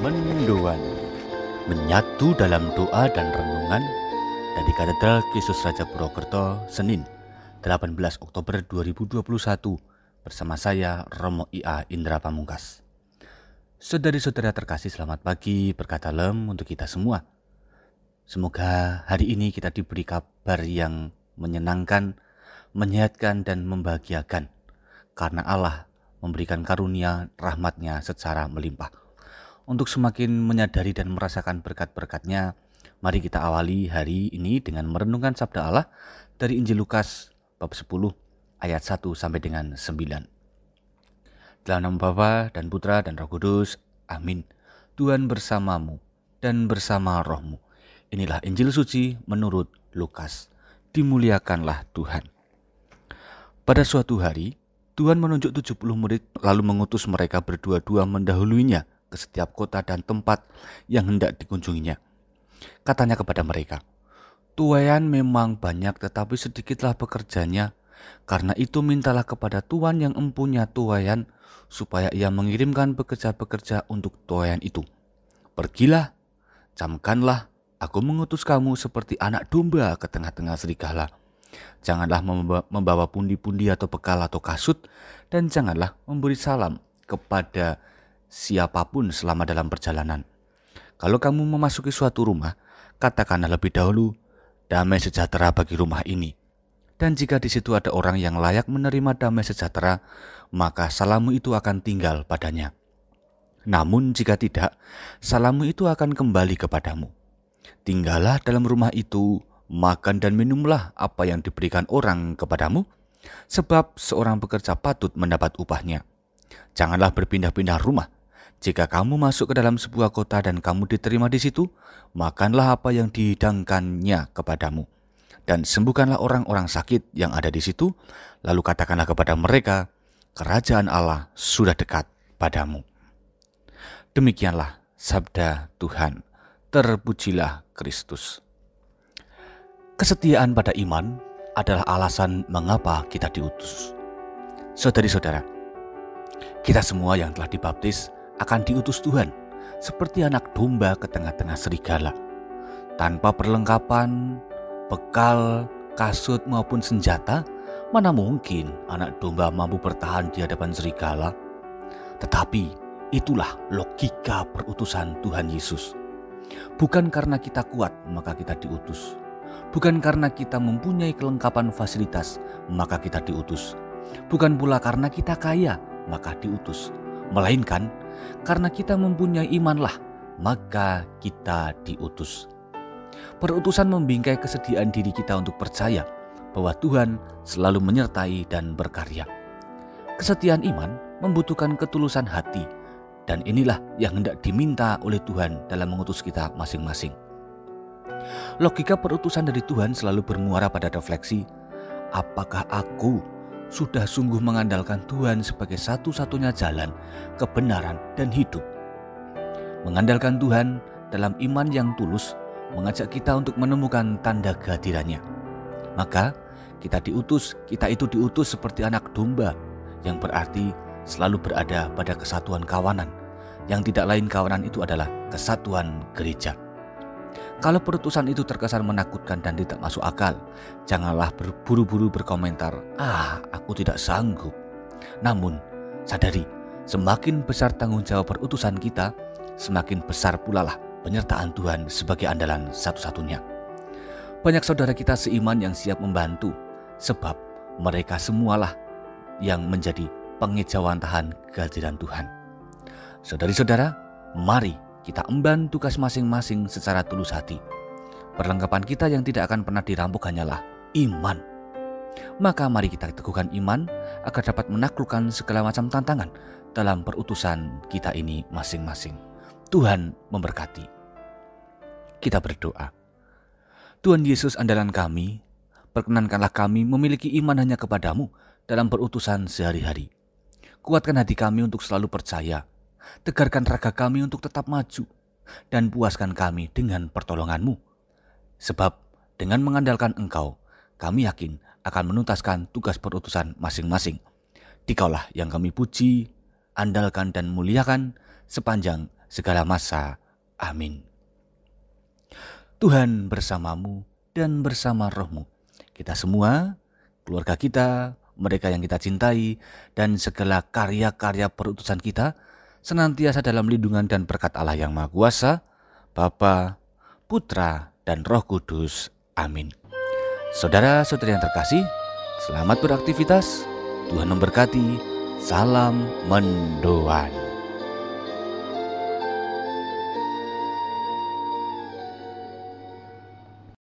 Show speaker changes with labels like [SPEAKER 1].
[SPEAKER 1] Mendoan menyatu dalam doa dan renungan dari Katedral Yesus Raja Purwokerto, Senin 18 Oktober 2021 bersama saya Romo IA Indra Pamungkas. Saudari-saudara terkasih, selamat pagi, berkat dalam untuk kita semua. Semoga hari ini kita diberi kabar yang menyenangkan, menyehatkan dan membahagiakan, karena Allah memberikan karunia rahmat-Nya secara melimpah. Untuk semakin menyadari dan merasakan berkat-berkat-Nya, mari kita awali hari ini dengan merenungkan sabda Allah dari Injil Lukas bab 10 ayat 1 sampai dengan 9. Dalam nama Bapa dan Putra dan Roh Kudus, amin. Tuhan bersamamu dan bersama rohmu. Inilah Injil suci menurut Lukas. Dimuliakanlah Tuhan. Pada suatu hari, Tuhan menunjuk 70 murid lalu mengutus mereka berdua-dua mendahuluinya ke setiap kota dan tempat yang hendak dikunjunginya. Katanya kepada mereka, "Tuaian memang banyak tetapi sedikitlah pekerjanya. Karena itu mintalah kepada Tuhan yang empunya tuaian supaya ia mengirimkan pekerja-pekerja untuk tuaian itu. Pergilah, camkanlah, aku mengutus kamu seperti anak domba ke tengah-tengah serigala. Janganlah membawa pundi-pundi atau bekal atau kasut, dan janganlah memberi salam kepada siapapun selama dalam perjalanan. Kalau kamu memasuki suatu rumah, katakanlah lebih dahulu, damai sejahtera bagi rumah ini. Dan jika di situ ada orang yang layak menerima damai sejahtera, maka salammu itu akan tinggal padanya. Namun jika tidak, salammu itu akan kembali kepadamu. Tinggallah dalam rumah itu, makan dan minumlah apa yang diberikan orang kepadamu, sebab seorang pekerja patut mendapat upahnya. Janganlah berpindah-pindah rumah. Jika kamu masuk ke dalam sebuah kota dan kamu diterima di situ, makanlah apa yang dihidangkannya kepadamu. Dan sembuhkanlah orang-orang sakit yang ada di situ, lalu katakanlah kepada mereka, kerajaan Allah sudah dekat padamu." Demikianlah sabda Tuhan. Terpujilah Kristus. Kesetiaan pada iman adalah alasan mengapa kita diutus. Saudari-saudara, kita semua yang telah dibaptis akan diutus Tuhan seperti anak domba ke tengah-tengah serigala. Tanpa perlengkapan, bekal, kasut maupun senjata, mana mungkin anak domba mampu bertahan di hadapan serigala? Tetapi itulah logika perutusan Tuhan Yesus. Bukan karena kita kuat maka kita diutus. Bukan karena kita mempunyai kelengkapan fasilitas maka kita diutus. Bukan pula karena kita kaya maka diutus. Melainkan karena kita mempunyai imanlah maka kita diutus. Perutusan membingkai kesediaan diri kita untuk percaya bahwa Tuhan selalu menyertai dan berkarya. Kesetiaan iman membutuhkan ketulusan hati, dan inilah yang hendak diminta oleh Tuhan dalam mengutus kita masing-masing. Logika perutusan dari Tuhan selalu bermuara pada refleksi, apakah aku sudah sungguh mengandalkan Tuhan sebagai satu-satunya jalan, kebenaran, dan hidup? Mengandalkan Tuhan dalam iman yang tulus mengajak kita untuk menemukan tanda kehadirannya. Maka kita itu diutus seperti anak domba, yang berarti selalu berada pada kesatuan kawanan, yang tidak lain kawanan itu adalah kesatuan gereja. Kalau perutusan itu terkesan menakutkan dan tidak masuk akal, janganlah berburu-buru berkomentar, aku tidak sanggup. Namun, sadari, semakin besar tanggung jawab perutusan kita, semakin besar pula lah penyertaan Tuhan sebagai andalan satu-satunya. Banyak saudara kita seiman yang siap membantu, sebab mereka semualah yang menjadi pengejawantahan kehadiran Tuhan. Saudari-saudara, mari kita emban tugas masing-masing secara tulus hati. Perlengkapan kita yang tidak akan pernah dirampok hanyalah iman. Maka mari kita teguhkan iman agar dapat menaklukkan segala macam tantangan dalam perutusan kita ini masing-masing. Tuhan memberkati. Kita berdoa. Tuhan Yesus andalan kami, perkenankanlah kami memiliki iman hanya kepadamu dalam perutusan sehari-hari. Kuatkan hati kami untuk selalu percaya, tegarkan raga kami untuk tetap maju, dan puaskan kami dengan pertolongan-Mu. Sebab dengan mengandalkan Engkau, kami yakin akan menuntaskan tugas perutusan masing-masing. Dikaulah yang kami puji, andalkan dan muliakan sepanjang segala masa. Amin. Tuhan bersamamu dan bersama rohmu. Kita semua, keluarga kita, mereka yang kita cintai, dan segala karya-karya perutusan kita senantiasa dalam lindungan dan berkat Allah yang Maha Kuasa, Bapa, Putra, dan Roh Kudus. Amin. Saudara-saudari yang terkasih, selamat beraktivitas. Tuhan memberkati. Salam mendoan.